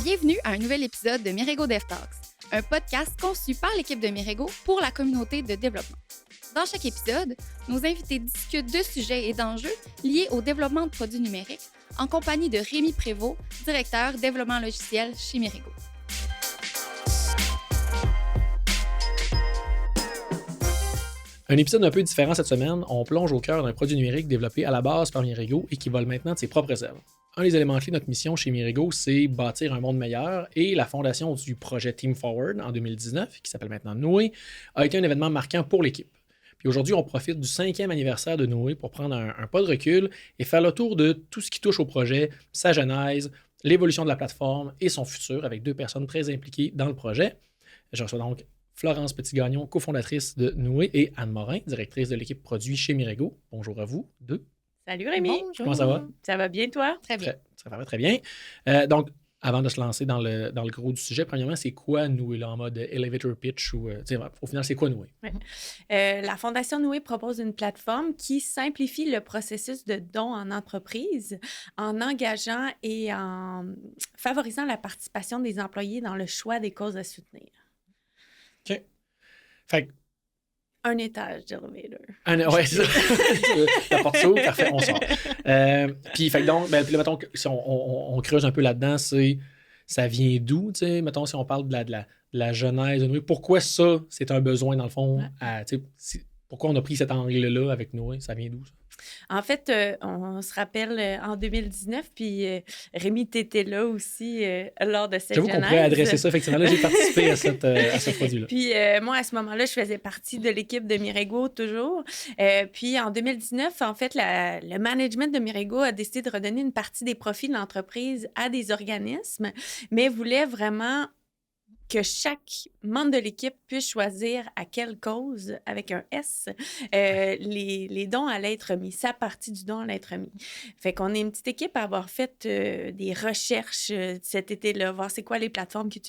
Bienvenue à un nouvel épisode de Mirego Dev Talks, un podcast conçu par l'équipe de Mirego pour la communauté de développement. Dans chaque épisode, nos invités discutent de sujets et d'enjeux liés au développement de produits numériques en compagnie de Rémi Prévost, directeur développement logiciel chez Mirego. Un épisode un peu différent cette semaine, on plonge au cœur d'un produit numérique développé à la base par Mirego et qui vole maintenant de ses propres ailes. Un des éléments clés de notre mission chez Mirego, c'est bâtir un monde meilleur et la fondation du projet Team Forward en 2019, qui s'appelle maintenant Noé, a été un événement marquant pour l'équipe. Puis aujourd'hui, on profite du 5e anniversaire de Noé pour prendre un pas de recul et faire le tour de tout ce qui touche au projet, sa genèse, l'évolution de la plateforme et son futur avec deux personnes très impliquées dans le projet. Je reçois donc Florence Petit-Gagnon, cofondatrice de Noé, et Anne Morin, directrice de l'équipe produit chez Mirego. Bonjour à vous deux. Salut Rémi. Bonjour. Comment ça va? Ça va bien toi? Très bien. Ça va très bien. Donc, avant de se lancer dans le gros du sujet, premièrement, c'est quoi Noé, là, en mode elevator pitch ou, au final, c'est quoi Noé? Ouais. La Fondation Noé propose une plateforme qui simplifie le processus de don en entreprise en engageant et en favorisant la participation des employés dans le choix des causes à soutenir. OK. Fait que un étage d'elevator. Ouais, c'est ça. La porte s'ouvre, parfait, on sort. Puis, fait que donc, puis là, mettons, si on creuse un peu là-dedans, ça vient d'où, tu sais, mettons, si on parle de la genèse de Noé, pourquoi ça, c'est un besoin, dans le fond, pourquoi on a pris cet angle-là avec Noé, ça vient d'où, ça? En fait, on se rappelle en 2019, puis Rémi, t'étais là aussi lors de cette J'avoue qu'on pourrait adresser ça, effectivement. Là, j'ai participé à ce produit-là. Puis moi, à ce moment-là, je faisais partie de l'équipe de Mirego toujours. Puis en 2019, en fait, le management de Mirego a décidé de redonner une partie des profits de l'entreprise à des organismes, mais voulait vraiment que chaque membre de l'équipe puisse choisir à quelle cause, avec un S, les dons allaient être mis, sa partie du don allait être mis. Fait qu'on est une petite équipe à avoir fait des recherches cet été-là, voir c'est quoi les plateformes qui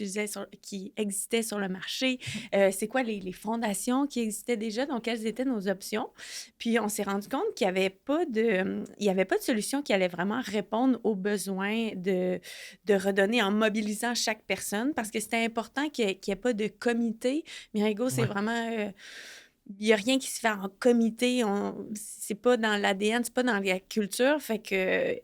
existaient sur le marché, c'est quoi les fondations qui existaient déjà, donc quelles étaient nos options. Puis on s'est rendu compte qu'il n'y avait pas de solution qui allait vraiment répondre aux besoins de redonner en mobilisant chaque personne, parce que c'était important qu'il n'y ait pas de comité. Mirego, c'est vraiment... il n'y a rien qui se fait en comité. C'est pas dans l'ADN, c'est pas dans la culture. Fait que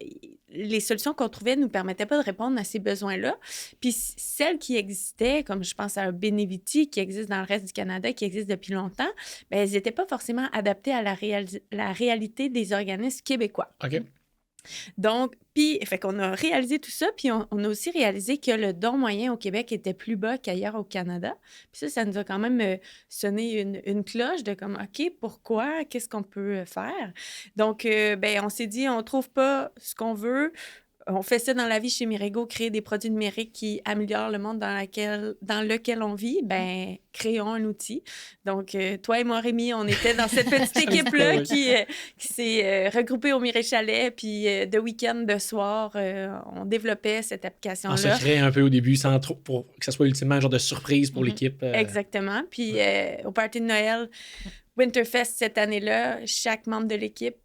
les solutions qu'on trouvait ne nous permettaient pas de répondre à ces besoins-là. Puis celles qui existaient, comme je pense à un Beneviti qui existe dans le reste du Canada, qui existe depuis longtemps, bien, elles n'étaient pas forcément adaptées à la réalité des organismes québécois. OK. Donc, fait qu'on a réalisé tout ça, puis on a aussi réalisé que le don moyen au Québec était plus bas qu'ailleurs au Canada. Puis ça nous a quand même sonné une cloche de comme, OK, pourquoi? Qu'est-ce qu'on peut faire? Donc, on s'est dit, on trouve pas ce qu'on veut. On fait ça dans la vie chez Mirego, créer des produits numériques qui améliorent le monde dans lequel on vit. Ben, créons un outil. Donc, toi et moi, Rémi, on était dans cette petite équipe-là qui s'est regroupée au Mireille Chalet. Puis, de week-end, de soir, on développait cette application-là. En secret un peu au début, sans trop, pour que ça soit ultimement un genre de surprise pour l'équipe. Exactement. Puis, au party de Noël, Winterfest cette année-là, chaque membre de l'équipe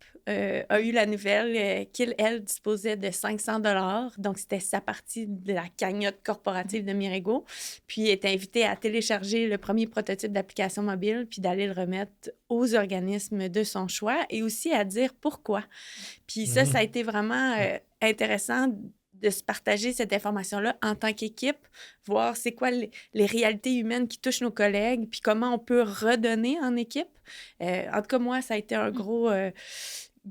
a eu la nouvelle qu'elle disposait de 500 $. Donc, c'était sa partie de la cagnotte corporative de Mirego. Puis, elle était invitée à télécharger le premier prototype d'application mobile puis d'aller le remettre aux organismes de son choix et aussi à dire pourquoi. Puis ça a été vraiment intéressant de se partager cette information-là en tant qu'équipe, voir c'est quoi les réalités humaines qui touchent nos collègues, puis comment on peut redonner en équipe. En tout cas, moi, ça a été un gros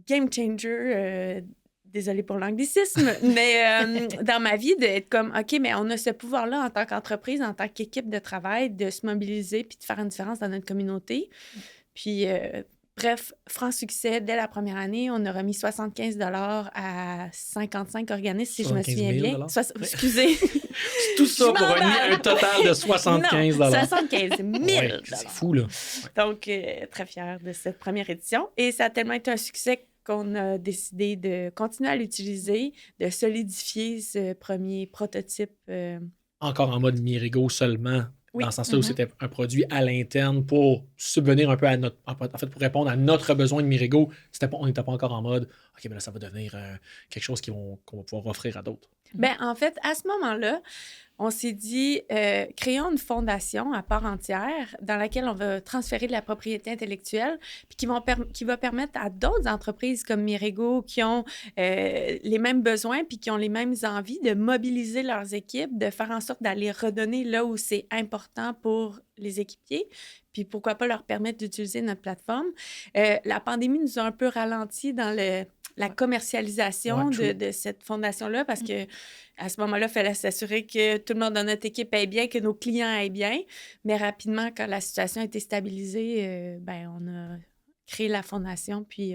game changer. Désolée pour l'anglicisme, mais dans ma vie, d'être comme, OK, mais on a ce pouvoir-là en tant qu'entreprise, en tant qu'équipe de travail, de se mobiliser puis de faire une différence dans notre communauté. Puis... bref, franc succès, dès la première année, on a remis 75 $ à 55 organismes, si je me souviens bien. Excusez. Tout ça pour un total de 75 $. 75 000 ouais, c'est fou, là. Ouais. Donc, très fière de cette première édition. Et ça a tellement été un succès qu'on a décidé de continuer à l'utiliser, de solidifier ce premier prototype. Encore en mode Mirego seulement. Oui. Dans ce sens-là où c'était un produit à l'interne pour subvenir un peu à notre... En fait, pour répondre à notre besoin de Mirego, on n'était pas encore en mode « OK, mais là, ça va devenir quelque chose qu'on va pouvoir offrir à d'autres. » Ben, en fait, à ce moment-là, on s'est dit, créons une fondation à part entière dans laquelle on va transférer de la propriété intellectuelle, puis qui va permettre à d'autres entreprises comme Mirego qui ont les mêmes besoins puis qui ont les mêmes envies de mobiliser leurs équipes, de faire en sorte d'aller redonner là où c'est important pour les équipiers, puis pourquoi pas leur permettre d'utiliser notre plateforme. La pandémie nous a un peu ralenti dans la commercialisation de cette fondation-là parce que à ce moment-là, il fallait s'assurer que tout le monde dans notre équipe aille bien, que nos clients aillent bien. Mais rapidement, quand la situation a été stabilisée, on a créé la fondation, puis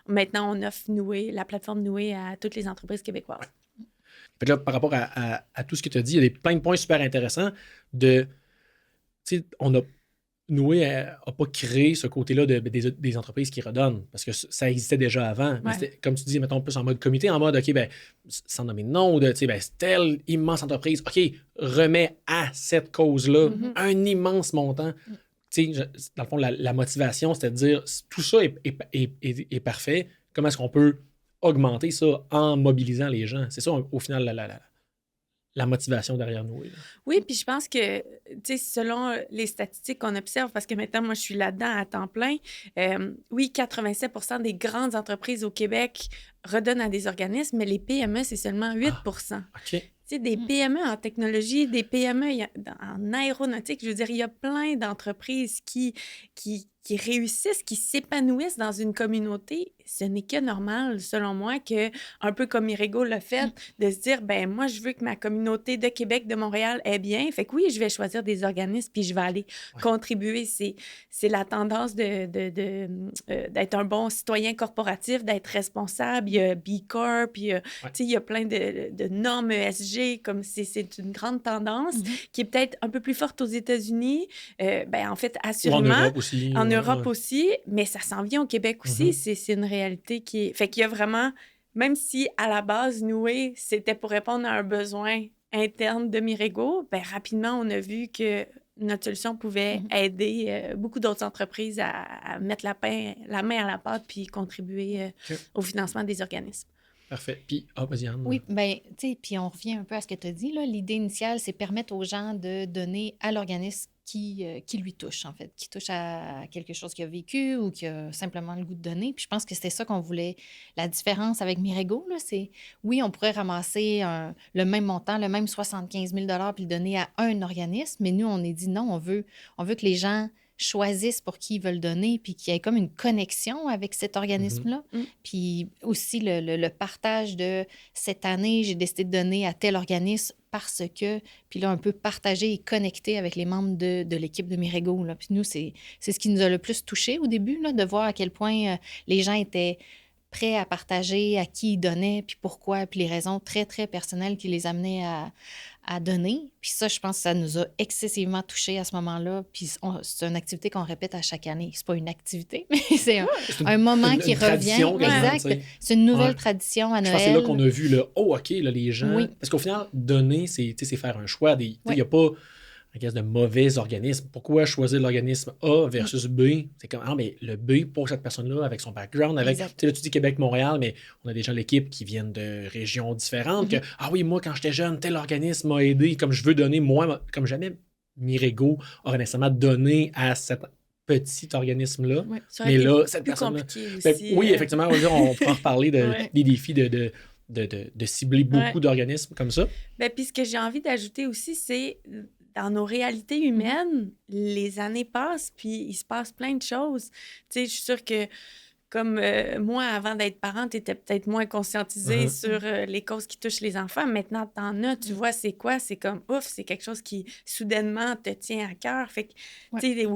maintenant, on offre la plateforme Noué à toutes les entreprises québécoises. Ouais. Fait que là, par rapport à tout ce que tu as dit, il y a plein de points super intéressants on a Noué n'a pas créé ce côté-là des entreprises qui redonnent, parce que ça existait déjà avant. Mais comme tu dis, mettons plus en mode comité, en mode, OK, sans nommer de nom, telle immense entreprise, OK, remet à cette cause-là un immense montant. Dans le fond, la motivation, c'était de dire, tout ça est parfait. Comment est-ce qu'on peut augmenter ça en mobilisant les gens? C'est ça, au final, la motivation derrière nous. Oui, puis je pense que, selon les statistiques qu'on observe, parce que maintenant, moi, je suis là-dedans à temps plein, 87% des grandes entreprises au Québec redonnent à des organismes, mais les PME, c'est seulement 8%. OK. Des PME en technologie, des PME en aéronautique, je veux dire, il y a plein d'entreprises qui réussissent, qui s'épanouissent dans une communauté. Ce n'est que normal, selon moi, que, un peu comme Mirego l'a fait, de se dire, moi, je veux que ma communauté de Québec, de Montréal ait bien. Fait que oui, je vais choisir des organismes, puis je vais aller contribuer. C'est la tendance d'être un bon citoyen corporatif, d'être responsable. Il y a B Corp, puis il y a plein de normes ESG, comme c'est une grande tendance qui est peut-être un peu plus forte aux États-Unis. En fait, assurément. En Europe aussi. En Europe aussi, mais ça s'en vient au Québec aussi. C'est une réalité qui est... Fait qu'il y a vraiment... Même si, à la base, Noué, c'était pour répondre à un besoin interne de Mirego, rapidement, on a vu que notre solution pouvait aider beaucoup d'autres entreprises à mettre la main à la pâte puis contribuer au financement des organismes. Parfait. Puis, vas-y, Anne. Oui, puis on revient un peu à ce que tu as dit. Là. L'idée initiale, c'est permettre aux gens de donner à l'organisme qui lui touche, en fait, qui touche à quelque chose qu'il a vécu ou qui a simplement le goût de donner. Puis je pense que c'était ça qu'on voulait. La différence avec Mirego, là, c'est, oui, on pourrait ramasser le même montant, le même 75 000 puis le donner à un organisme, mais nous, on est dit non, on veut que les gens choisissent pour qui ils veulent donner, puis qu'il y ait comme une connexion avec cet organisme-là. Puis aussi le partage de cette année, j'ai décidé de donner à tel organisme parce que, puis là, un peu partager et connecter avec les membres de l'équipe de Mirego. Là. Puis nous, c'est ce qui nous a le plus touché au début, là, de voir à quel point les gens étaient prêts à partager à qui ils donnaient, puis pourquoi, puis les raisons très, très personnelles qui les amenaient à donner. Puis ça, je pense que ça nous a excessivement touchés à ce moment-là. Puis c'est une activité qu'on répète à chaque année. C'est pas une activité, mais c'est un moment qui revient. Exact. C'est une nouvelle tradition à Noël. Je pense que c'est là qu'on a vu OK, là, les gens... Oui. Parce qu'au final, donner, c'est faire un choix. Il n'y a pas de mauvais organismes. Pourquoi choisir l'organisme A versus B? C'est comme, mais le B pour cette personne-là, avec son background, avec, là, tu dis Québec-Montréal, mais on a des gens de l'équipe qui viennent de régions différentes, que, oui, moi, quand j'étais jeune, tel organisme m'a aidé, comme je veux donner, moi, comme jamais Mirego aurait nécessairement donné à cet petit organisme-là. Oui, mais là, cette personne-là... Oui, effectivement, on peut en reparler des défis de cibler beaucoup d'organismes comme ça. Puis ce que j'ai envie d'ajouter aussi, c'est... Dans nos réalités humaines, les années passent, puis il se passe plein de choses. Je suis sûre que, comme moi, avant d'être parent, tu étais peut-être moins conscientisée sur les causes qui touchent les enfants. Maintenant, t'en as, tu vois, c'est quoi? C'est comme, c'est quelque chose qui, soudainement, te tient à cœur. Fait que, tu sais,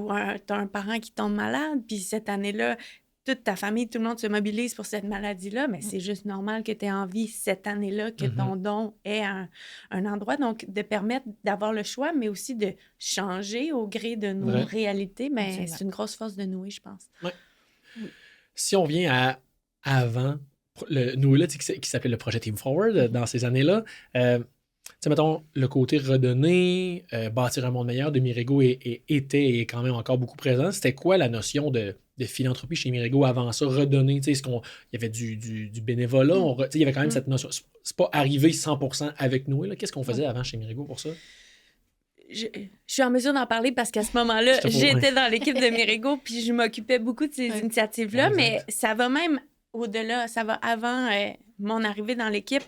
t'as un parent qui tombe malade, puis cette année-là, toute ta famille, tout le monde se mobilise pour cette maladie-là, mais c'est juste normal que tu aies envie cette année-là que ton don ait un endroit. Donc, de permettre d'avoir le choix, mais aussi de changer au gré de nos réalités, mais c'est une grosse force de Noué, je pense. Ouais. Si on vient à avant, Noué, qui s'appelait le projet Team Forward dans ces années-là, mettons, le côté redonner, bâtir un monde meilleur de Mirego était et est quand même encore beaucoup présent. C'était quoi la notion de de philanthropie chez Mirigo avant ça, redonner, tu sais, il y avait du bénévolat, il y avait quand même cette notion. C'est pas arrivé 100% avec nous. Qu'est-ce qu'on faisait avant chez Mirigo pour ça? Je suis en mesure d'en parler parce qu'à ce moment-là, j'étais dans l'équipe de Mirigo puis je m'occupais beaucoup de ces initiatives-là, mais ça va même au-delà, ça va avant mon arrivée dans l'équipe.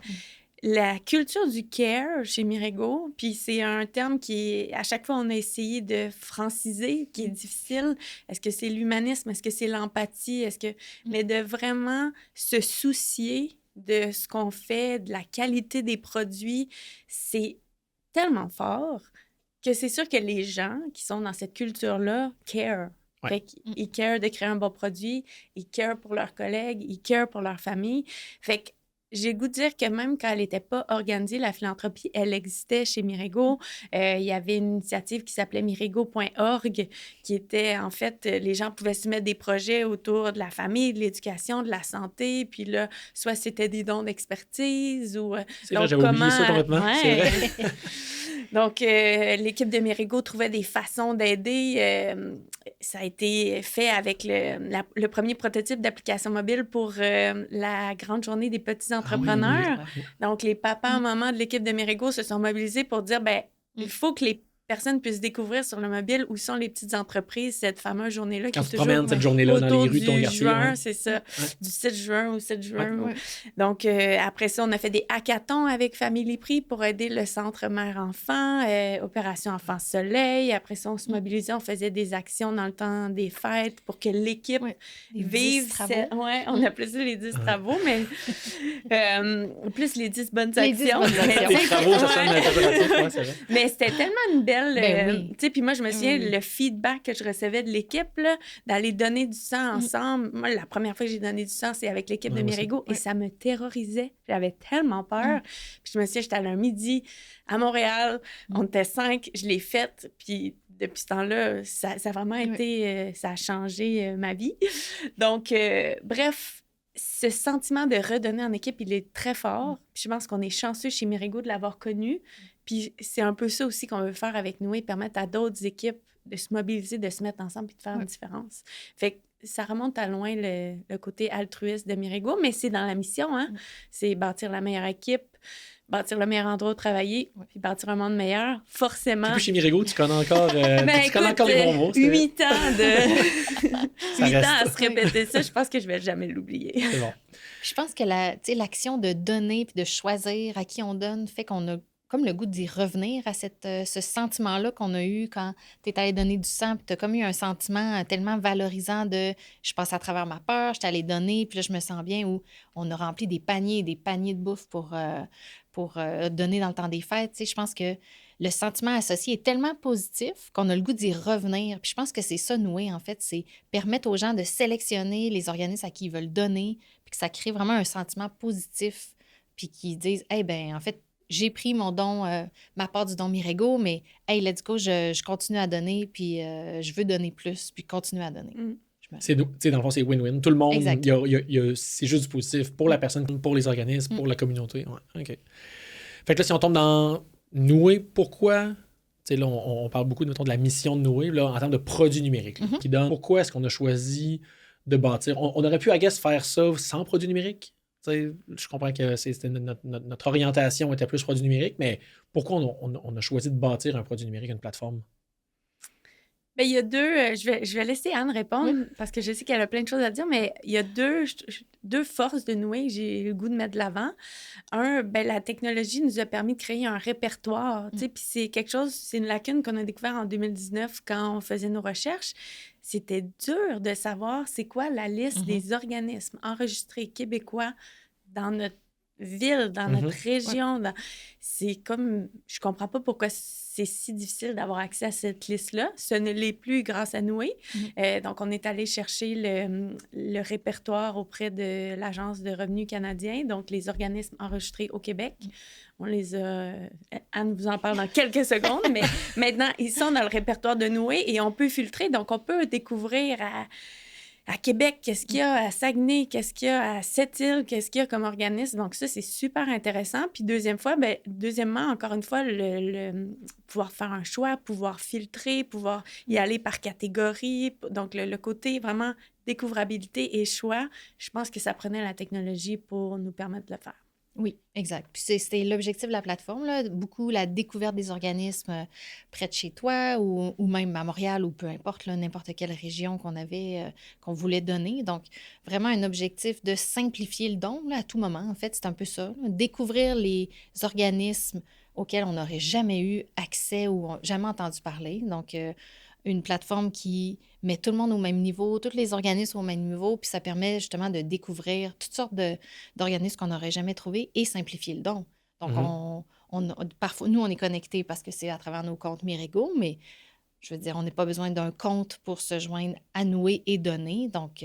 La culture du care chez Mirigo, puis c'est un terme qui, à chaque fois, on a essayé de franciser, qui est difficile. Est-ce que c'est l'humanisme? Est-ce que c'est l'empathie? Mais de vraiment se soucier de ce qu'on fait, de la qualité des produits, c'est tellement fort que c'est sûr que les gens qui sont dans cette culture-là care. Ouais. Fait qu'ils care de créer un bon produit, ils care pour leurs collègues, ils care pour leur famille. Fait que j'ai le goût de dire que même quand elle n'était pas organisée, la philanthropie, elle existait chez Mirigo. Il y avait une initiative qui s'appelait mirigo.org, qui était, en fait, les gens pouvaient soumettre des projets autour de la famille, de l'éducation, de la santé. Puis là, soit c'était des dons d'expertise ou... C'est vrai, j'avais oublié ça complètement. Ouais. C'est vrai. Donc, l'équipe de Mirigo trouvait des façons d'aider. Ça a été fait avec le premier prototype d'application mobile pour la grande journée des petits entrepreneurs. Oui. Donc, les papas, mamans de l'équipe de Mirigo se sont mobilisés pour dire, il faut que les personnes puissent découvrir sur le mobile où sont les petites entreprises cette fameuse journée-là. Quand qui tu est te promènes cette journée-là dans les rues de ton quartier. Juin, c'est ça. Du 7 juin au 7 juin. Ouais. Donc, après ça, on a fait des hackathons avec Family Prix pour aider le centre mère-enfant, Opération Enfant Soleil. Après ça, on se mobilisait, on faisait des actions dans le temps des fêtes pour que l'équipe vive. On appelait ça les 10 travaux, mais plus les 10 bonnes actions. Les travaux, ça sonne interprétatif, c'est vrai. Mais c'était tellement une belle... oui. Tu sais, puis moi, je me souviens, le feedback que je recevais de l'équipe, là, d'aller donner du sang ensemble. Moi, la première fois que j'ai donné du sang, c'est avec l'équipe de Mirigo et ça me terrorisait. J'avais tellement peur. Puis je me souviens, j'étais allée un midi à Montréal. On était 5. Je l'ai faite. Puis depuis ce temps-là, ça a vraiment été... ça a changé ma vie. Donc, bref... Ce sentiment de redonner en équipe, il est très fort. Puis je pense qu'on est chanceux chez Mirigo de l'avoir connu. Puis c'est un peu ça aussi qu'on veut faire avec nous et permettre à d'autres équipes de se mobiliser, de se mettre ensemble et de faire une différence. Fait que ça remonte à loin le côté altruiste de Mirigo, mais c'est dans la mission, hein? C'est bâtir la meilleure équipe, bâtir le meilleur endroit où travailler, puis bâtir un monde meilleur, forcément. Puis chez Mirigo, tu connais encore, connais encore les bons mots. 8 ans à se répéter ça, je pense que je vais jamais l'oublier. C'est bon. Je pense que l'action de donner puis de choisir à qui on donne fait qu'on a comme le goût d'y revenir à ce sentiment-là qu'on a eu quand tu es allé donner du sang, puis tu as comme eu un sentiment tellement valorisant de « je passe à travers ma peur, je suis allée donner, puis là, je me sens bien » où on a rempli des paniers de bouffe pour donner dans le temps des fêtes. Tu sais, je pense que le sentiment associé est tellement positif qu'on a le goût d'y revenir. Puis je pense que c'est ça, Noué, en fait, c'est permettre aux gens de sélectionner les organismes à qui ils veulent donner, puis que ça crée vraiment un sentiment positif, puis qu'ils disent « hey, ben en fait, j'ai pris mon don, ma part du don Mirigo, mais hey, let's go, je continue à donner, puis je veux donner plus, puis continuer à donner. » C'est, dans le fond, c'est win-win. Tout le monde, Exact. c'est juste du positif pour la personne, pour les organismes, pour la communauté. Ouais, OK. Fait que là, si on tombe dans Noué, pourquoi... Là, on parle beaucoup de la mission de Noué là, en termes de produits numériques. Là, qui donne, pourquoi est-ce qu'on a choisi de bâtir... On aurait pu, I guess, faire ça sans produits numériques. Je comprends que c'était notre orientation était plus produit numérique, mais pourquoi on a choisi de bâtir un produit numérique, une plateforme? Bien, il y a je vais laisser Anne répondre parce que je sais qu'elle a plein de choses à dire, mais il y a deux forces de Noué que j'ai le goût de mettre de l'avant. Un, la technologie nous a permis de créer un répertoire, puis c'est quelque chose, c'est une lacune qu'on a découvert en 2019 quand on faisait nos recherches. C'était dur de savoir c'est quoi la liste des organismes enregistrés québécois dans notre ville, dans notre région. C'est comme... Je comprends pas pourquoi c'est si difficile d'avoir accès à cette liste-là. Ce ne l'est plus grâce à Noué. Donc, on est allé chercher le répertoire auprès de l'Agence de revenus canadien, donc les organismes enregistrés au Québec. On les a... Anne vous en parle dans quelques secondes, mais maintenant, ils sont dans le répertoire de Noué et on peut filtrer. Donc, on peut découvrir à Québec, qu'est-ce qu'il y a à Saguenay, qu'est-ce qu'il y a à Sept-Îles, qu'est-ce qu'il y a comme organisme. Donc ça, c'est super intéressant. Puis deuxièmement, encore une fois, le pouvoir faire un choix, pouvoir filtrer, pouvoir y aller par catégorie. Donc le côté vraiment découvrabilité et choix, je pense que ça prenait la technologie pour nous permettre de le faire. Oui, exact. Puis c'était l'objectif de la plateforme, là, beaucoup la découverte des organismes près de chez toi ou même à Montréal ou peu importe, là, n'importe quelle région qu'on voulait donner. Donc, vraiment un objectif de simplifier le don là, à tout moment. En fait, c'est un peu ça. Là. Découvrir les organismes auxquels on n'aurait jamais eu accès ou jamais entendu parler. Donc, une plateforme qui met tout le monde au même niveau, tous les organismes au même niveau, puis ça permet justement de découvrir toutes sortes d'organismes qu'on n'aurait jamais trouvés et simplifier le don. Donc, parfois, nous, on est connectés parce que c'est à travers nos comptes Mirigo, mais je veux dire, on n'a pas besoin d'un compte pour se joindre à Noué et donner. Donc,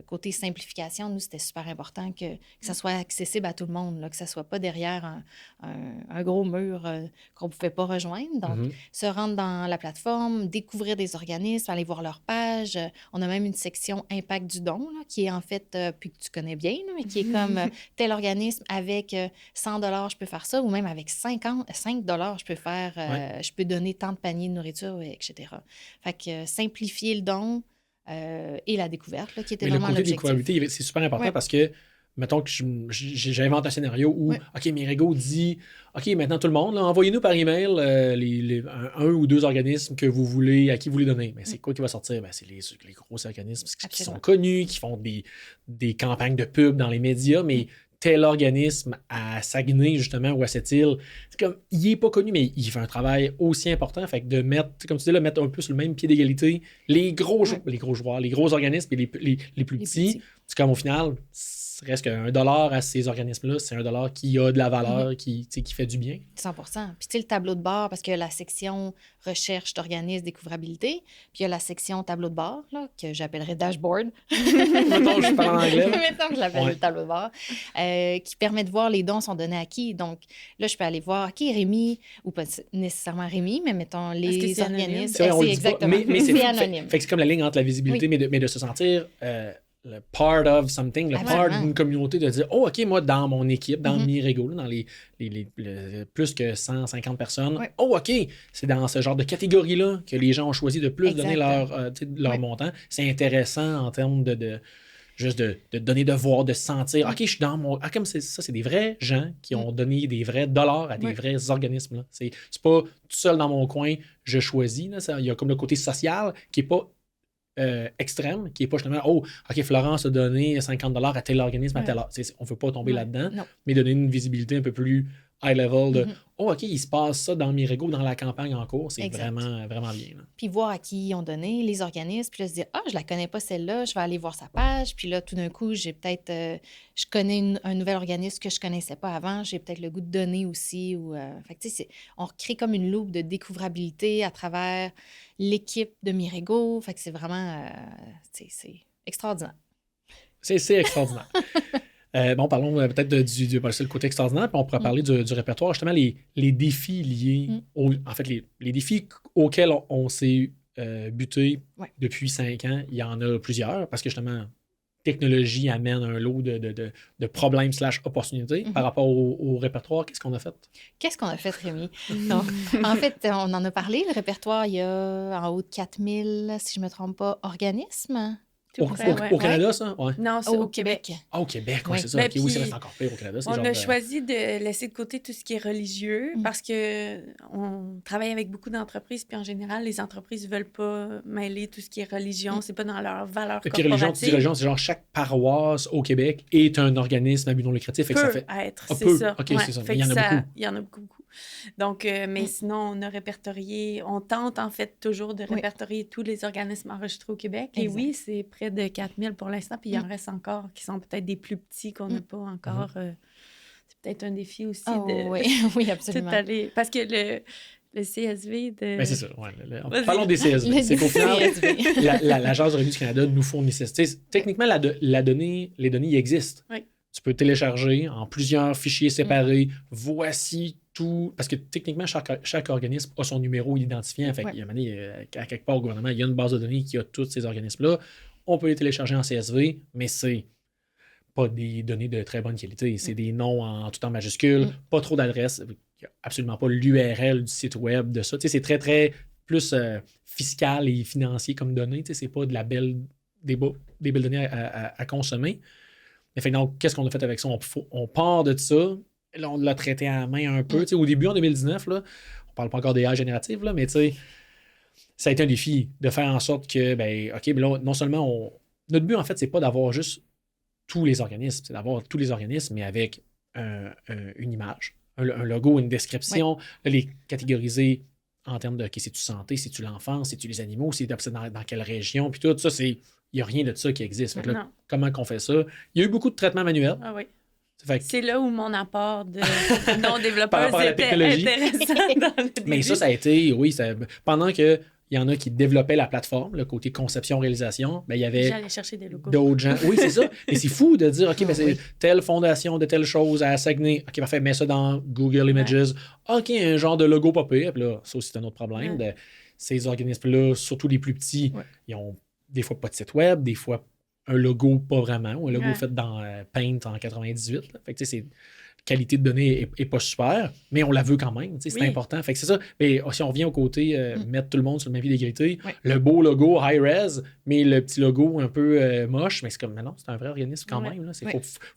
côté simplification, nous, c'était super important que ça soit accessible à tout le monde, là, que ça ne soit pas derrière un gros mur qu'on ne pouvait pas rejoindre. Donc, se rendre dans la plateforme, découvrir des organismes, aller voir leur page. On a même une section Impact du don, là, qui est en fait, puis que tu connais bien, là, mais qui est comme tel organisme avec 100 $ je peux faire ça, ou même avec 5 $ je peux faire, je peux donner tant de paniers de nourriture, etc. Fait que simplifier le don et la découverte, là, qui était vraiment l'objectif. Le côté découvrabilité, c'est super important parce que, mettons que j'invente un scénario où, OK, Mirigo dit, OK, maintenant tout le monde, là, envoyez-nous par email un ou deux organismes que vous voulez, à qui vous voulez donner. Mais c'est quoi qui va sortir? Ben, c'est les gros organismes qui sont connus, qui font des campagnes de pub dans les médias, mais tel organisme à Saguenay, justement, ou à Sept-Îles, c'est comme, il n'est pas connu, mais il fait un travail aussi important. Fait que de mettre, comme tu dis, là, mettre un peu sur le même pied d'égalité les gros joueurs, les gros organismes et les plus petits. C'est comme, au final, reste qu'un $1 à ces organismes-là, c'est $1 qui a de la valeur, qui fait du bien. 100 Puis tu sais, le tableau de bord, parce qu'il y a la section recherche d'organismes découvrabilité, puis il y a la section tableau de bord, là, que j'appellerais dashboard. Mettons que je parle en anglais. Mettons que je l'appelle le tableau de bord, qui permet de voir les dons sont donnés à qui. Donc là, je peux aller voir, OK, Rémi, ou pas nécessairement Rémi, mais mettons les organismes. C'est vrai, exactement. Mais c'est anonyme. Fait que c'est comme la ligne entre la visibilité, mais de se sentir... le part of something, le part d'une communauté, de dire, oh, OK, moi, dans mon équipe, dans Mirigo, dans les plus que 150 personnes, oh, OK, c'est dans ce genre de catégorie-là que les gens ont choisi de plus donner leur montant. C'est intéressant en termes juste de donner de voir, de sentir, OK, je suis dans mon... comme ça, c'est des vrais gens qui ont donné des vrais dollars à des vrais organismes. Là. C'est pas tout seul dans mon coin, je choisis. Il y a comme le côté social qui n'est pas extrême, qui n'est pas justement, oh, OK, Florence a donné 50 $ à tel organisme, à tel heure. On ne veut pas tomber là-dedans, mais donner une visibilité un peu plus high level de, oh, OK, il se passe ça dans Mirigo, dans la campagne en cours. C'est vraiment, vraiment bien. Là. Puis voir à qui ils ont donné, les organismes, puis là, se dire, je la connais pas celle-là, je vais aller voir sa page. Puis là, tout d'un coup, j'ai peut-être, je connais un nouvel organisme que je connaissais pas avant, j'ai peut-être le goût de donner aussi. Fait que, tu sais, on recrée comme une loupe de découvrabilité à travers l'équipe de Mirigo. Fait que c'est vraiment, c'est extraordinaire. C'est extraordinaire. Bon, parlons peut-être le côté extraordinaire, puis on pourrait parler du répertoire, justement, les défis liés, en fait, les défis auxquels on s'est buté depuis 5 ans, il y en a plusieurs, parce que justement, technologie amène un lot de problèmes / opportunités par rapport au répertoire. Qu'est-ce qu'on a fait? Qu'est-ce qu'on a fait, Rémi? Donc, en fait, on en a parlé, le répertoire, il y a en haut de 4000, si je ne me trompe pas, organismes. Au Canada, ça? Ouais. Non, c'est au Québec. Ah, au Québec, oui, c'est ça. Okay, oui, c'est encore pire au Canada. On a choisi de laisser de côté tout ce qui est religieux parce qu'on travaille avec beaucoup d'entreprises, puis en général, les entreprises ne veulent pas mêler tout ce qui est religion. C'est pas dans leur valeur corporative. Tu dis religion, c'est genre chaque paroisse au Québec est un organisme à but non lucratif. Peut être, c'est ça. OK, c'est ça. Il y en a beaucoup. Il y en a beaucoup. Donc, mais sinon, on a répertorié, on tente en fait toujours de répertorier tous les organismes enregistrés au Québec. Exact. Et oui, c'est près de 4000 pour l'instant, puis il en reste encore qui sont peut-être des plus petits qu'on n'a pas encore. C'est peut-être un défi aussi oui, absolument. Parce que le CSV de... Ben c'est ça, parlons des CSV. C'est qu'au final, l'Agence de revenus du Canada nous fournissait... Techniquement, les données y existent. Oui. Tu peux télécharger en plusieurs fichiers séparés. Voici tout. Parce que techniquement, chaque organisme a son numéro identifiant. Fait qu'il y a à quelque part au gouvernement, il y a une base de données qui a tous ces organismes-là. On peut les télécharger en CSV, mais c'est pas des données de très bonne qualité. C'est des noms tout en majuscules, pas trop d'adresses. Il n'y a absolument pas l'URL du site web de ça. Tu sais, c'est très, très plus fiscal et financier comme données. Tu sais, c'est pas des belles données à consommer. Mais fait, donc, qu'est-ce qu'on a fait avec ça? On part de ça. Là, on l'a traité à la main un peu. Tu sais, au début, en 2019, là, on parle pas encore d'IA générative, là, mais tu sais, ça a été un défi de faire en sorte que, OK, mais là, non seulement notre but, en fait, c'est pas d'avoir juste tous les organismes, c'est d'avoir tous les organismes, mais avec une image, un logo, une description, là, les catégoriser en termes de c'est-tu santé, c'est-tu l'enfance, c'est-tu les animaux, c'est dans quelle région, puis tout ça, il n'y a rien de ça qui existe. Fait que là, comment qu'on fait ça? Il y a eu beaucoup de traitements manuels. Ah oui. C'est là où mon apport de non-développeur était intéressant dans le début. Mais ça a été, oui, pendant que il y en a qui développaient la plateforme, le côté conception-réalisation, il y avait j'allais chercher des logos. D'autres gens. Oui, c'est ça. Et c'est fou de dire, OK, c'est telle fondation de telle chose à Saguenay. OK, parfait, mets ça dans Google Images. OK, un genre de logo pas pire. Puis là, ça aussi, c'est un autre problème. Ces organismes-là, surtout les plus petits, ils ont des fois pas de site web, des fois un logo pas vraiment, ou un logo fait dans Paint en 98. Là. Fait que tu sais, c'est qualité de données est pas super, mais on la veut quand même. C'est important. Fait que c'est ça. Mais si on revient au côté mettre tout le monde sur le même pied d'égalité, le beau logo high-res, mais le petit logo un peu moche, mais c'est comme, mais non, c'est un vrai organisme quand même. Là.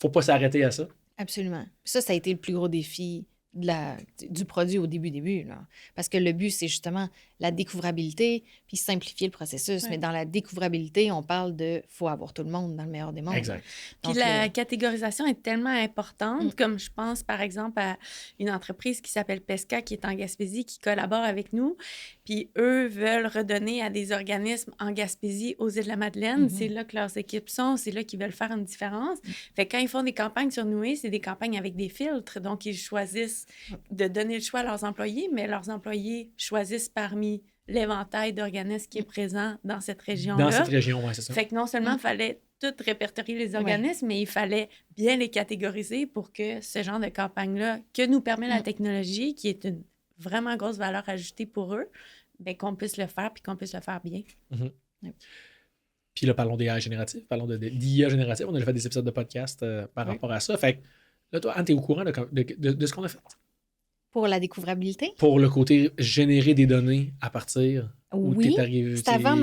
Faut pas s'arrêter à ça. Absolument. Ça a été le plus gros défi du produit au début. Là. Parce que le but, c'est justement la découvrabilité puis simplifier le processus. Mais dans la découvrabilité, on parle faut avoir tout le monde dans le meilleur des mondes. Exact. Donc, puis la catégorisation est tellement importante, comme je pense par exemple à une entreprise qui s'appelle Pesca, qui est en Gaspésie, qui collabore avec nous. Puis eux veulent redonner à des organismes en Gaspésie, aux Îles-de-la-Madeleine. C'est là que leurs équipes sont, c'est là qu'ils veulent faire une différence. Fait que quand ils font des campagnes sur Noué, c'est des campagnes avec des filtres. Donc, ils choisissent de donner le choix à leurs employés, mais leurs employés choisissent parmi l'éventail d'organismes qui est présent dans cette région-là. Dans cette région, oui, c'est ça. Fait que non seulement il fallait tout répertorier les organismes, mais il fallait bien les catégoriser pour que ce genre de campagne-là, que nous permet la technologie, qui est une vraiment grosse valeur ajoutée pour eux, bien, qu'on puisse le faire puis qu'on puisse le faire bien. Puis là, parlons d'IA générative, parlons d'IA générative. On a déjà fait des épisodes de podcast par rapport à ça. Fait que là, toi, Anne, t'es au courant de ce qu'on a fait? Pour la découvrabilité? Pour le côté générer des données à partir oui, où t'es arrivé. C'est avant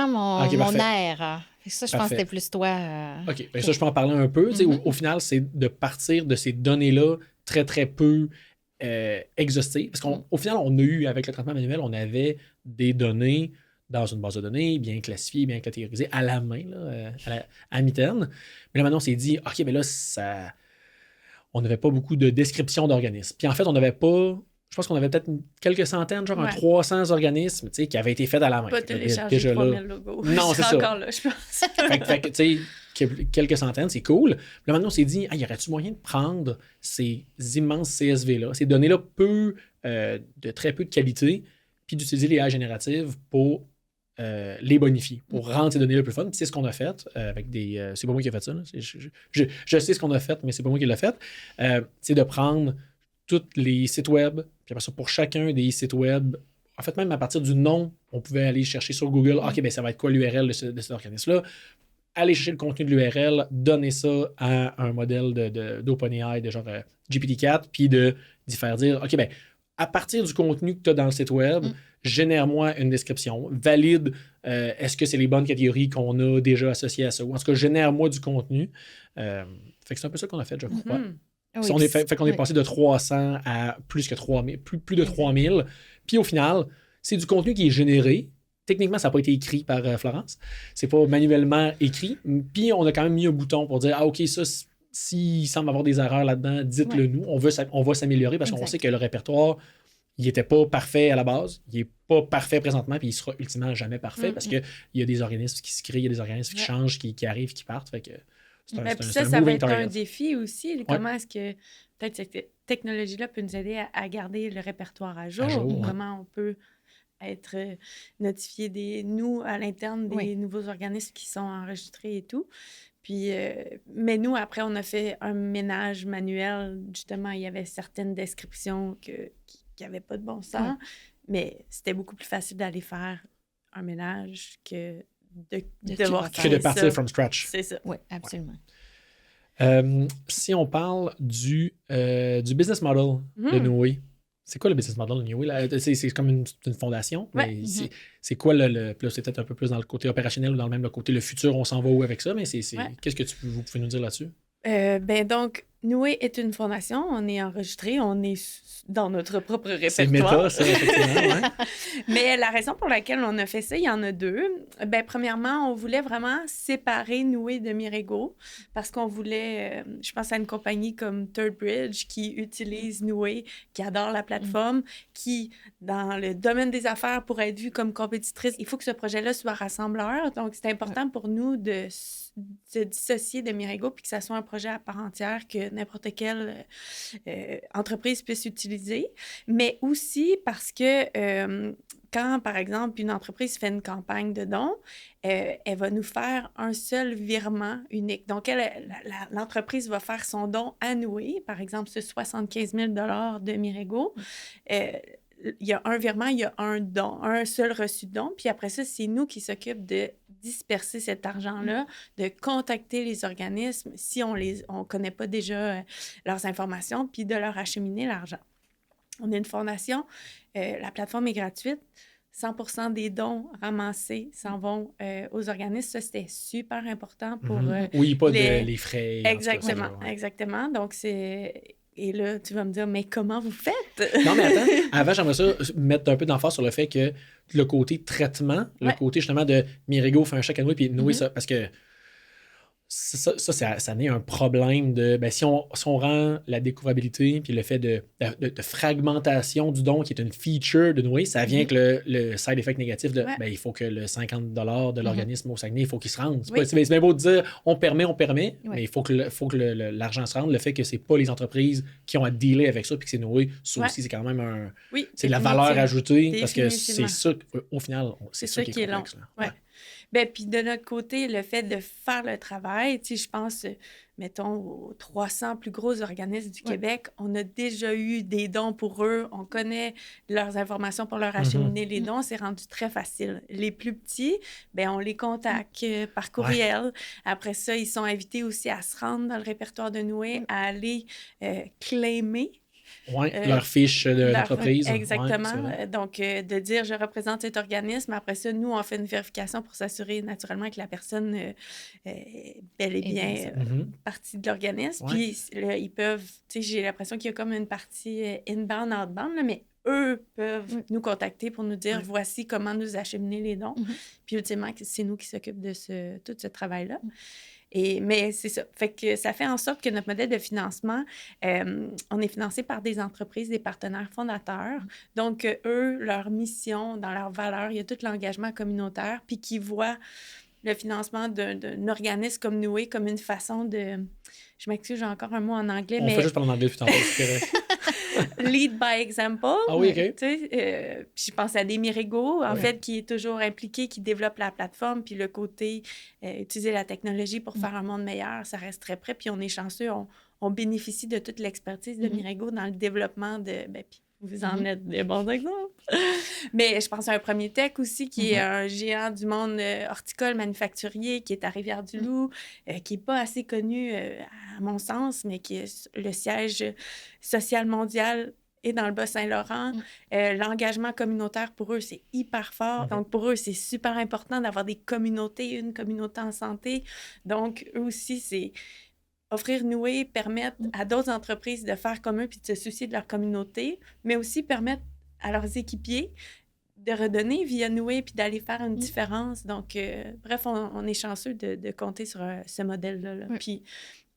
mon ère. Ça, je pense que c'était plus toi. OK. Ben, ça, je peux en parler un peu. Au final, c'est de partir de ces données-là très, très peu exhaustives. Parce qu'au final, on a eu, avec le traitement manuel, on avait des données dans une base de données, bien classifiées, bien catégorisées, à la main, là, à mitaine. Mais là, maintenant, on s'est dit, OK, mais là, on n'avait pas beaucoup de descriptions d'organismes. Puis en fait, on n'avait pas... Je pense qu'on avait peut-être quelques centaines, genre 300 organismes, qui avaient été faits à la main. Pas télécharger 3000 logos. Non, c'est ça. encore là, je pense. fait que, tu sais, quelques centaines, c'est cool. Puis là, maintenant, on s'est dit, y aurait-tu moyen de prendre ces immenses CSV-là, ces données-là de très peu de qualité, puis d'utiliser les AI génératives pour les bonifier, pour rendre ces données-là plus fun. Puis c'est ce qu'on a fait avec des... c'est pas moi qui ai fait ça. Là. Je sais ce qu'on a fait, mais c'est pas moi qui l'ai fait. C'est de prendre tous les sites web, puis après ça, pour chacun des sites web, en fait, même à partir du nom, on pouvait aller chercher sur Google, OK, ben ça va être quoi l'URL de cet organisme-là? Aller chercher le contenu de l'URL, donner ça à un modèle d'OpenAI, de genre GPT-4, puis d'y faire dire, OK, ben à partir du contenu que tu as dans le site web, génère-moi une description, valide est-ce que c'est les bonnes catégories qu'on a déjà associées à ça, ou en tout cas, génère-moi du contenu. Fait que c'est un peu ça qu'on a fait, je crois. Oui, on est passé de 300 à plus que 3000, plus de 3000. Puis au final, c'est du contenu qui est généré. Techniquement, ça n'a pas été écrit par Florence. C'est pas manuellement écrit. Puis on a quand même mis un bouton pour dire, OK, ça, s'il semble avoir des erreurs là-dedans, dites-le nous. On va s'améliorer parce qu'on sait que le répertoire, il n'était pas parfait à la base. Il n'est pas parfait présentement, puis il sera ultimement jamais parfait parce qu'il y a des organismes qui se créent, il y a des organismes qui changent, qui arrivent, qui partent. Fait que ça va être un défi aussi. Comment est-ce que peut-être cette technologie-là peut nous aider à garder le répertoire à jour? Comment on peut être notifié nous, à l'interne, des nouveaux organismes qui sont enregistrés et tout. Puis, mais nous, après, on a fait un ménage manuel. Justement, il y avait certaines descriptions qui n'avaient pas de bon sens, mais c'était beaucoup plus facile d'aller faire un ménage que de tout devoir refaire. Que de créer partir ça. from scratch. C'est ça. Oui, absolument. Si on parle du business model de Noé, c'est quoi le business model de Noé? Là? C'est comme une fondation, Ouais. mais c'est quoi puis là, c'est peut-être un peu plus dans le côté opérationnel ou dans le côté le futur, on s'en va où avec ça, mais Ouais. qu'est-ce que vous pouvez nous dire là-dessus? Donc, Noé est une fondation, on est enregistré, on est dans notre propre C'est répertoire. méta, ça, effectivement. Ouais. Mais la raison pour laquelle on a fait ça, il y en a deux. Premièrement, on voulait vraiment séparer Noé de Mirego parce qu'on voulait, je pense à une compagnie comme Third Bridge qui utilise Noé, qui adore la plateforme, qui, dans le domaine des affaires, pour être vue comme compétitrice, il faut que ce projet-là soit rassembleur. Donc, c'est important pour nous de se dissocier de Mirego puis que ça soit un projet à part entière que n'importe quelle entreprise puisse utiliser, mais aussi parce que quand, par exemple, une entreprise fait une campagne de dons, elle va nous faire un seul virement unique. Donc, l'entreprise va faire son don à Noé, par exemple, ce 75 000 $ de Mirego. Il y a un virement, il y a un don, un seul reçu de don. Puis après ça, c'est nous qui s'occupent de disperser cet argent-là, de contacter les organismes si on connaît pas déjà leurs informations, puis de leur acheminer l'argent. On est une fondation, la plateforme est gratuite. 100% des dons ramassés s'en vont aux organismes. Ça, c'était super important pour... oui, pas les frais. Exactement, cas, exactement. Donc, c'est... Et là, tu vas me dire, mais comment vous faites? Non, mais attends, avant, j'aimerais ça mettre un peu d'emphase sur le fait que le côté traitement, le côté justement de Mirego fait un chèque à Noé, puis Noé, ça, parce que ça naît un problème de... si on rend la découvrabilité puis le fait de fragmentation du don qui est une feature de Noé, ça vient avec le side effect négatif de il faut que le 50 $ de l'organisme au Saguenay, il faut qu'il se rende. C'est bien beau de dire on permet, mais il faut que l'argent se rende. Le fait que c'est pas les entreprises qui ont à dealer avec ça puis que c'est Noé, ça aussi, c'est quand même c'est de la valeur ajoutée parce que c'est ça, au final, c'est ça qui est complexe. Puis de notre côté, le fait de faire le travail, tu sais, je pense, mettons, aux 300 plus gros organismes du Québec, on a déjà eu des dons pour eux, on connaît leurs informations pour leur acheminer les dons, c'est rendu très facile. Les plus petits, on les contacte par courriel. Après ça, ils sont invités aussi à se rendre dans le répertoire de Noé, à aller claimer. Oui, leur fiche d'entreprise. Exactement. Donc, de dire, je représente cet organisme. Après ça, nous, on fait une vérification pour s'assurer naturellement que la personne est bel et bien partie de l'organisme. Puis, là, ils peuvent, tu sais, j'ai l'impression qu'il y a comme une partie inbound, outbound, là, mais eux peuvent nous contacter pour nous dire, voici comment nous acheminer les dons. Puis, ultimement, c'est nous qui s'occupent de tout ce travail-là. Mais c'est ça. Fait que ça fait en sorte que notre modèle de financement, on est financé par des entreprises, des partenaires fondateurs. Donc, eux, leur mission, dans leurs valeurs, il y a tout l'engagement communautaire, puis qui voient le financement d'un organisme comme Noé comme une façon de... Je m'excuse, j'ai encore un mot en anglais, on fait juste parler en anglais, puis tantôt, c'est correct. Lead by example. Ah oui, OK. Je pense à des Mirego, en fait, qui est toujours impliqué, qui développe la plateforme, puis le côté utiliser la technologie pour faire un monde meilleur, ça reste très près. Puis on est chanceux, on bénéficie de toute l'expertise de Mirego dans le développement de... puis vous en êtes des bons exemples. Mais je pense à un Premier Tech aussi, qui est un géant du monde horticole manufacturier, qui est à Rivière-du-Loup, qui n'est pas assez connu, à mon sens, mais qui est le siège social mondial et dans le Bas-Saint-Laurent. L'engagement communautaire, pour eux, c'est hyper fort. Donc, pour eux, c'est super important d'avoir des communautés, une communauté en santé. Donc, eux aussi, c'est... Offrir Noé, permettre à d'autres entreprises de faire comme eux puis de se soucier de leur communauté, mais aussi permettre à leurs équipiers de redonner via Noé puis d'aller faire une différence. Donc, bref, on est chanceux de compter sur ce modèle-là. Puis,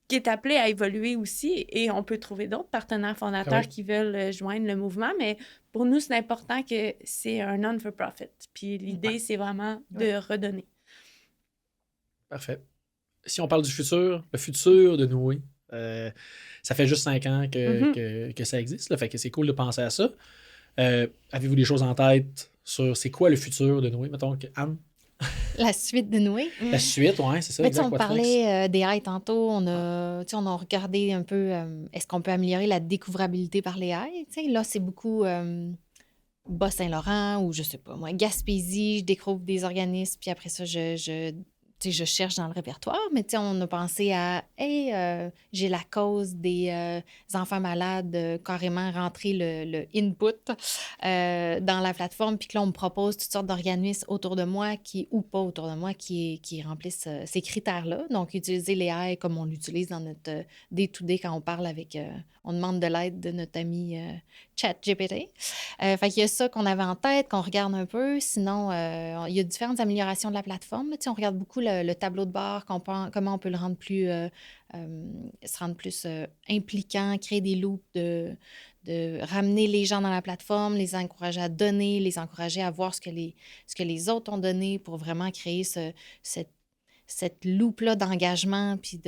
qui est appelé à évoluer aussi, et on peut trouver d'autres partenaires fondateurs qui veulent joindre le mouvement, mais pour nous, c'est important que c'est un non-for-profit. Puis l'idée, c'est vraiment de redonner. Parfait. Si on parle du futur, le futur de Noé, ça fait juste 5 ans que ça existe, là, fait que c'est cool de penser à ça. Avez-vous des choses en tête sur c'est quoi le futur de Noé, mettons, Anne? La suite de Noé. La suite, oui, c'est ça. Exact, on parlait des AI tantôt. On a regardé un peu est-ce qu'on peut améliorer la découvrabilité par les AI. Là, c'est beaucoup Bas-Saint-Laurent ou je sais pas moi, Gaspésie, je découvre des organismes, puis après ça, tu sais, je cherche dans le répertoire, mais tu sais, on a pensé à, hey, j'ai la cause des enfants malades, carrément rentrer le input dans la plateforme, puis que là, on me propose toutes sortes d'organismes autour de moi ou pas autour de moi qui remplissent ces critères-là. Donc, utiliser les AI comme on l'utilise dans notre day-to-day quand on parle avec, on demande de l'aide de notre ami ChatGPT. Fait qu'il y a ça qu'on avait en tête, qu'on regarde un peu. Sinon, il y a différentes améliorations de la plateforme. Tu sais, on regarde beaucoup le tableau de bord, comment on peut le rendre plus, se rendre plus impliquant, créer des loops de ramener les gens dans la plateforme, les encourager à donner, les encourager à voir ce que les autres ont donné pour vraiment créer cette loupe-là d'engagement, puis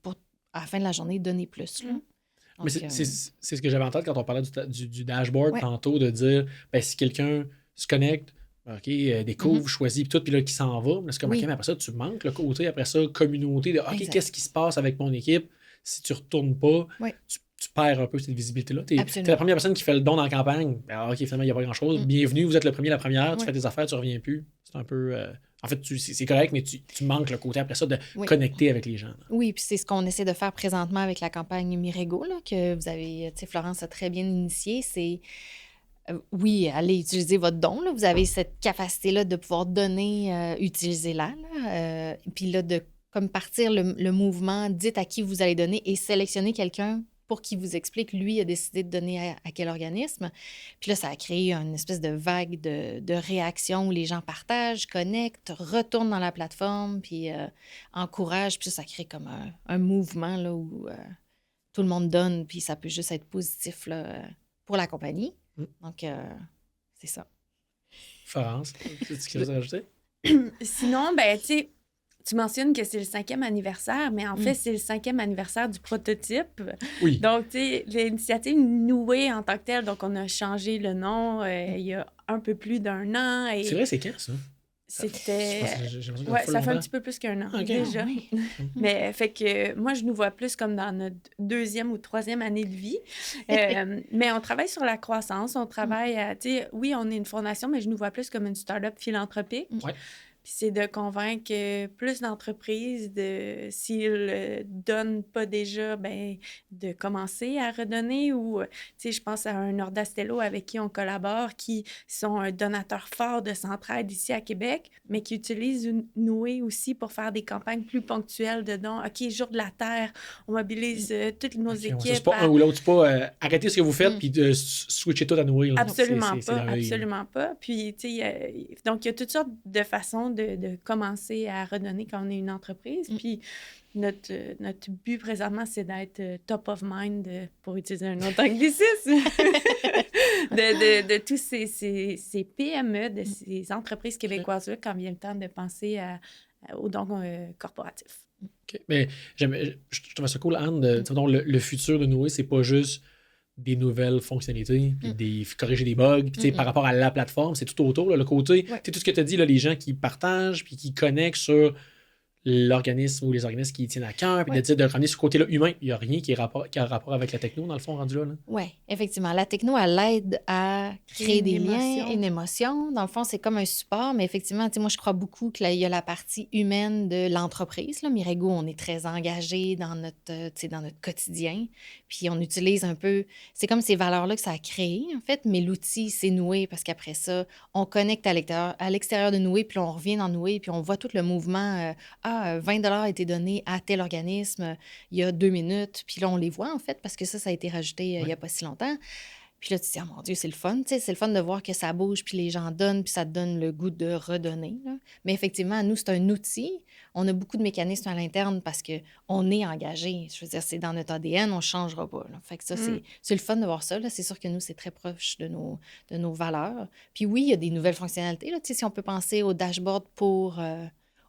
pour, à la fin de la journée, donner plus. Là. Mais Donc, c'est ce que j'avais en tête quand on parlait du dashboard Ouais. tantôt, de dire, ben, si quelqu'un se connecte, OK, découvre, choisit, puis tout, puis là, qui s'en va, mais c'est comme, Oui. OK, mais après ça, tu manques le côté, après ça, communauté, de, OK, Exact. qu'est-ce qui se passe avec mon équipe? Si tu retournes pas, Oui. tu perds un peu cette visibilité-là. T'es Absolument. la première personne qui fait le don dans la campagne. Ben, OK, finalement, il n'y a pas grand-chose. Bienvenue, vous êtes le premier, la première, tu Oui. fais tes affaires, tu reviens plus. C'est un peu... En fait, c'est correct, mais tu manques le côté après ça de Oui. connecter avec les gens. Là. Oui, puis c'est ce qu'on essaie de faire présentement avec la campagne Mirego, là, que vous avez, tu sais, Florence a très bien initié. C'est, oui, allez utiliser votre don. Là. Vous avez cette capacité-là de pouvoir donner, utilisez-la. Là, puis là, de comme partir le mouvement, dites à qui vous allez donner et sélectionnez quelqu'un pour qu'il vous explique, lui, a décidé de donner à quel organisme. Puis là, ça a créé une espèce de vague de réactions où les gens partagent, connectent, retournent dans la plateforme, puis encouragent. Puis ça crée comme un mouvement là, où tout le monde donne, puis ça peut juste être positif là, pour la compagnie. Donc, c'est ça. Florence, tu ce que tu veux rajouter? Sinon, ben, tu sais, tu mentionnes que c'est le 5e anniversaire, mais en fait, c'est le 5e anniversaire du prototype. Oui. Donc, tu sais, l'initiative Noué en tant que telle, donc on a changé le nom il y a un peu plus d'1 an. Et C'est vrai, c'est quand, ça? c'était... J'ai Ouais, ça fait un petit peu plus qu'1 an OK. déjà. Oui. Mais fait que moi, je nous vois plus comme dans notre 2e ou 3e année de vie. Mais on travaille sur la croissance. On travaille à, tu sais, oui, on est une fondation, mais je nous vois plus comme une start-up philanthropique. Ouais. Puis c'est de convaincre plus d'entreprises s'ils donnent pas déjà, ben de commencer à redonner ou, tu sais, je pense à un Nordastello avec qui on collabore, qui sont un donateur fort de Centraide ici à Québec, mais qui utilisent une Noué aussi pour faire des campagnes plus ponctuelles de dons. OK, Jour de la Terre, on mobilise toutes nos Okay, équipes. c'est pas un ou l'autre, c'est pas arrêtez ce que vous faites puis switcher tout à Noé. Là. Absolument C'est pas, dans l'œil, absolument pas. Puis, tu sais, donc il y a toutes sortes de façons de commencer à redonner quand on est une entreprise. Puis, notre but présentement, c'est d'être top of mind, pour utiliser un autre anglicisme, de tous ces PME, de ces entreprises québécoises-là, quand vient le temps de penser aux dons corporatifs. OK. Mais je trouve ça cool, Anne, le futur de Noé, c'est pas juste des nouvelles fonctionnalités, puis corriger des bugs, puis tu sais, par rapport à la plateforme, c'est tout autour, là, le côté, tu sais, tout ce que tu as dit, là, les gens qui partagent, puis qui connectent sur l'organisme ou les organismes qui tiennent à cœur, puis de ramener ce côté-là humain. Il n'y a rien qui a rapport avec la techno, dans le fond, rendu là. Oui, effectivement. La techno, elle aide à créer des liens, une émotion. Dans le fond, c'est comme un support, mais effectivement, moi, je crois beaucoup qu'il y a la partie humaine de l'entreprise. Là. Mirego, on est très engagé dans notre quotidien, puis on utilise un peu... C'est comme ces valeurs-là que ça a créé, en fait, mais l'outil, c'est Noué, parce qu'après ça, on connecte à l'extérieur de Noué, puis on revient dans Noué, puis on voit tout le mouvement... 20 $ a été donné à tel organisme il y a 2 minutes. Puis là, on les voit, en fait, parce que ça a été rajouté il n'y a pas si longtemps. Puis là, tu te dis, oh mon Dieu, c'est le fun. Tu sais, c'est le fun de voir que ça bouge, puis les gens donnent, puis ça te donne le goût de redonner. Là. Mais effectivement, nous, c'est un outil. On a beaucoup de mécanismes à l'interne parce qu'on est engagé. Je veux dire, c'est dans notre ADN, on ne changera pas. Là. Fait que ça, c'est le fun de voir ça. Là. C'est sûr que nous, c'est très proche de nos valeurs. Puis oui, il y a des nouvelles fonctionnalités. Là. Tu sais, si on peut penser au dashboard pour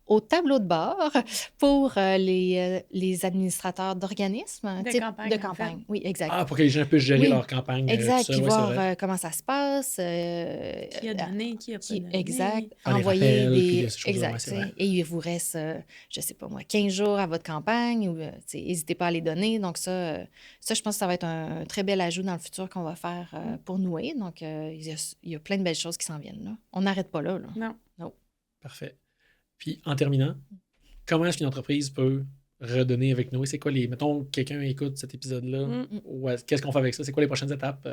au tableau de bord pour les administrateurs d'organismes. De type campagne, de en campagne. fait. Oui, exact. Ah, pour que les gens puissent gérer Oui, leur campagne exact. tout seul, Puis ouais, c'est voir vrai. comment ça se passe. Qui a donné, qui a pas donné. Exact. Faire les Envoyer rappels, puis des. ces choses-là, ouais, Exact. c'est vrai. Et il vous reste, je sais pas moi, 15 jours à votre campagne. Ou, n'hésitez pas à les donner. Donc, ça, je pense que ça va être un très bel ajout dans le futur qu'on va faire pour Noué. Donc, il y a plein de belles choses qui s'en viennent. Là. On n'arrête pas là. Non. Parfait. Puis, en terminant, comment est-ce qu'une entreprise peut redonner avec Noé? C'est quoi les... Mettons, quelqu'un écoute cet épisode-là. Qu'est-ce qu'on fait avec ça? C'est quoi les prochaines étapes?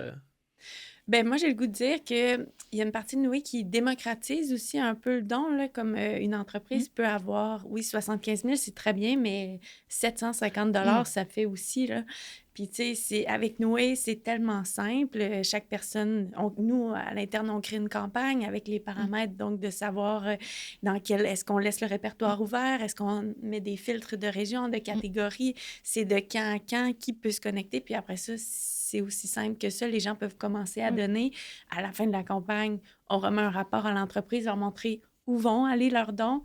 Ben moi, j'ai le goût de dire qu'il y a une partie de Noué qui démocratise aussi un peu le don, là, comme une entreprise peut avoir, oui, 75 000, c'est très bien, mais 750 $, ça fait aussi, là. Puis, tu sais, avec Noué, c'est tellement simple. Chaque personne, nous, à l'interne, on crée une campagne avec les paramètres, donc de savoir est-ce qu'on laisse le répertoire ouvert, est-ce qu'on met des filtres de région, de catégories, c'est de quand à quand, qui peut se connecter. Puis après ça, c'est aussi simple que ça. Les gens peuvent commencer à donner. À la fin de la campagne, on remet un rapport à l'entreprise, leur montrer où vont aller leurs dons.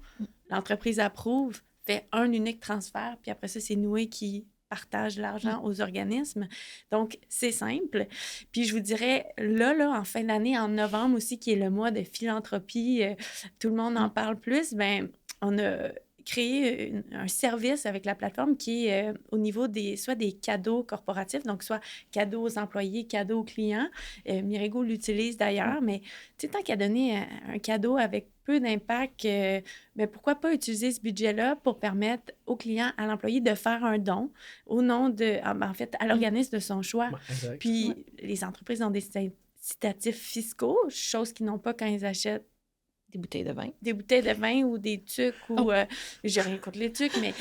L'entreprise approuve, fait un unique transfert, puis après ça, c'est Noué qui partage l'argent aux organismes. Donc, c'est simple. Puis, je vous dirais, là, en fin d'année, en novembre aussi, qui est le mois de philanthropie, tout le monde en parle plus, bien, on a créé un service avec la plateforme qui est au niveau soit des cadeaux corporatifs, donc soit cadeaux aux employés, cadeaux aux clients. Mirego l'utilise d'ailleurs, mais tu sais, tant qu'à donner un cadeau avec peu d'impact, mais pourquoi pas utiliser ce budget-là pour permettre au client, à l'employé de faire un don au nom de, en fait, à l'organisme de son choix. Exact. Puis les entreprises ont des incitatifs fiscaux, chose qu'ils n'ont pas quand ils achètent des bouteilles de vin. Des bouteilles de vin ou des tucs ou... j'ai rien contre les tucs, mais...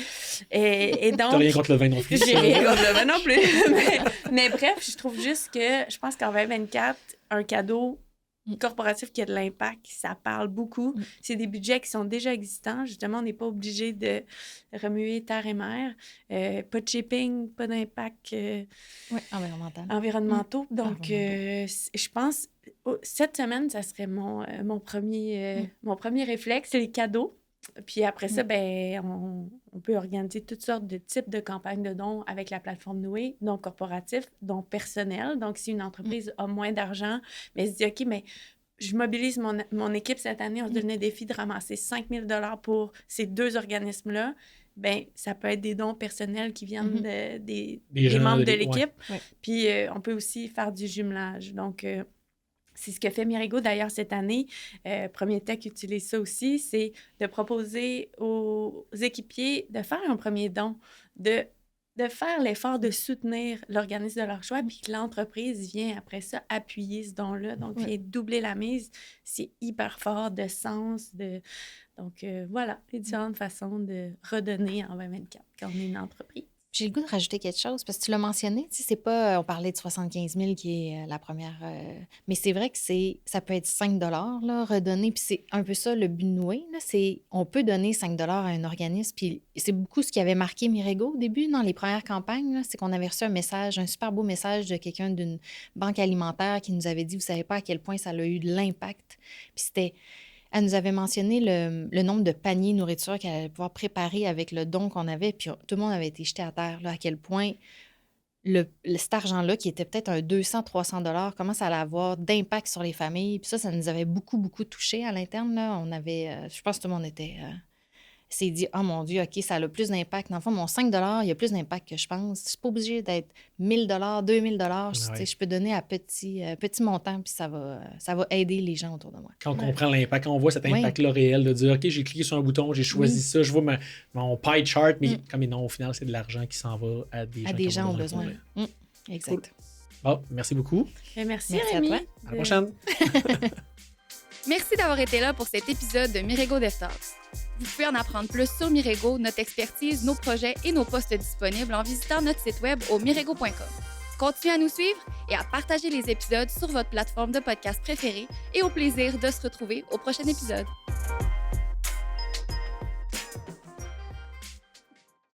Et donc... T'as rien contre le vin non plus. J'ai rien contre le vin non plus. mais bref, je trouve juste que je pense qu'en 2024, un cadeau corporatif qui a de l'impact, ça parle beaucoup. C'est des budgets qui sont déjà existants. Justement, on n'est pas obligé de remuer terre et mer. Pas de shipping, pas d'impact environnementaux. Donc, je pense, cette semaine, ça serait mon premier réflexe, c'est les cadeaux. Puis après ça, ben, on peut organiser toutes sortes de types de campagnes de dons avec la plateforme Noué, dons corporatifs, dons personnels. Donc, si une entreprise a moins d'argent, mais elle se dit, OK, mais je mobilise mon équipe cette année, on se donne le défi de ramasser 5 000 $ pour ces 2 organismes-là. Bien, ça peut être des dons personnels qui viennent des membres de l'équipe. Ouais. Puis, on peut aussi faire du jumelage. Donc, c'est ce que fait Mirego d'ailleurs cette année. Premier Tech utilise ça aussi, c'est de proposer aux équipiers de faire un premier don, de faire l'effort de soutenir l'organisme de leur choix, puis que l'entreprise vient après ça appuyer ce don-là. Donc, vient doubler la mise. C'est hyper fort de sens. Donc, voilà, les différentes façons de redonner en 2024 quand on est une entreprise. J'ai le goût de rajouter quelque chose, parce que tu l'as mentionné, tu sais, c'est pas, on parlait de 75 000 qui est la première, mais c'est vrai que ça peut être 5 $ là, redonner, puis c'est un peu ça le but de Noué, là, c'est, on peut donner 5 $ à un organisme, puis c'est beaucoup ce qui avait marqué Mirego au début, dans les premières campagnes, là, c'est qu'on avait reçu un message, un super beau message de quelqu'un d'une banque alimentaire qui nous avait dit, vous savez pas à quel point ça a eu de l'impact, puis c'était... Elle nous avait mentionné le nombre de paniers de nourriture qu'elle allait pouvoir préparer avec le don qu'on avait, puis tout le monde avait été jeté à terre, là, à quel point cet argent-là, qui était peut-être un 200-300 $, comment ça allait avoir d'impact sur les familles. Puis ça nous avait beaucoup, beaucoup touchés à l'interne. Là. On avait, je pense que tout le monde s'est dit, oh mon Dieu, OK, ça a plus d'impact. Dans le fond, mon 5 $, il y a plus d'impact que je pense. Je suis pas obligée d'être 1 000 $, 2 000 $. Je peux donner à petit montant, puis ça va aider les gens autour de moi. Quand on comprend l'impact, quand on voit cet impact-là réel, de dire, OK, j'ai cliqué sur un bouton, j'ai choisi ça, je vois mon pie chart, mais comme non, au final, c'est de l'argent qui s'en va à des gens qui ont besoin. Exact. Cool. Bon, merci beaucoup. Merci Rémi. À la prochaine. Merci d'avoir été là pour cet épisode de Mirego DevTalks. Vous pouvez en apprendre plus sur Mirego, notre expertise, nos projets et nos postes disponibles en visitant notre site web au mirego.com. Continuez à nous suivre et à partager les épisodes sur votre plateforme de podcast préférée et au plaisir de se retrouver au prochain épisode.